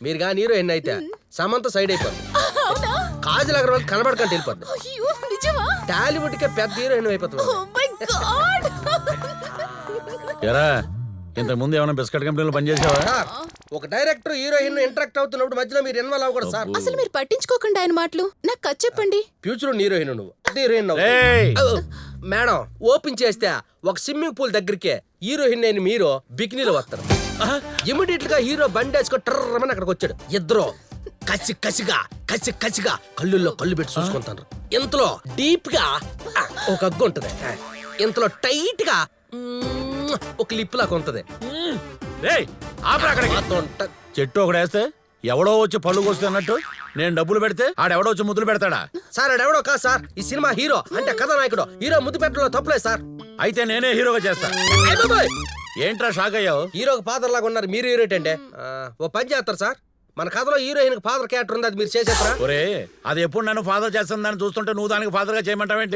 మీరు కానీ హీరోయిన్ అయితే సమంత సైడ్ అయిపోద్ది. కాజల్ అగర్వాల్ కనబడకంటే వెళ్ళిపోద్ది. టాలీవుడ్ కే పెద్ద హీరోయిన్ అయిపోతుంది. ఎరా ఇంతకు ముందు ఏమైనా బిస్కెట్ కంపెనీలో పనిచేసావా? సార్, ఒక డైరెక్టర్ హీరోయిన్ ఇంటరాక్ట్ అవుతున్నప్పుడు మధ్యలో మీరు ఇన్వాల్వ్ అవ్వకూడదు సార్. అసలు మీరు పట్టించుకోకుండా ఆయన మాటలు నాకు కథ చెప్పండి. ఫ్యూచర్ హీరోయిన్ నువ్వు హీరోయిన్ మేడం ఓపెన్ చేస్తే ఒక స్విమ్మింగ్ పూల్ దగ్గరికి హీరోయిన్ అయిన మీరు బికినీలో వస్తారు. ఇమీడియట్ గా హీరో బండి వేసుకొని టర్రమని అక్కడికి వచ్చాడు. ఇద్దరు కసిగా కళ్ళుల్లో కళ్ళు పెట్టి చూసుకుంటారు. ఇంతలో డీప్ గా ఒక అగ్గు ఉంటది, ఇంతలో టైట్ గా ఒక లిప్ లాగా ఉంటది. చెట్టు ఒకడేస్తే ఎవడో వచ్చి పళ్ళు కోస్తున్నట్టు నేను డబ్బులు పెడితే ఆడెవడో వచ్చి ముద్దులు పెడతాడా? సార్ ఆడెవడో కాదు సార్, ఈ సినిమా హీరో అంటే కథానాయకుడు. హీరో ముద్దు పెట్టడంలో తప్పలేదు సార్. అయితే నేనే హీరోగా చేస్తా. ఏంట్రా షాక్ అయ్యావు? హీరోకి ఫాదర్ లాగా ఉన్నారు, మీరు హీరోయిట్ అండి. ఓ పని చేస్తారు సార్, మన కథలో హీరోయిన్ ఫాదర్ క్యారెక్టర్ ఉంది, అది మీరు చేసేస్తారా? ఒరే అది ఎప్పుడు నన్ను ఫాదర్ చేస్తుందని చూస్తుంటే నువ్వు దానికి ఫాదర్ గా చేయమంటావేంటి?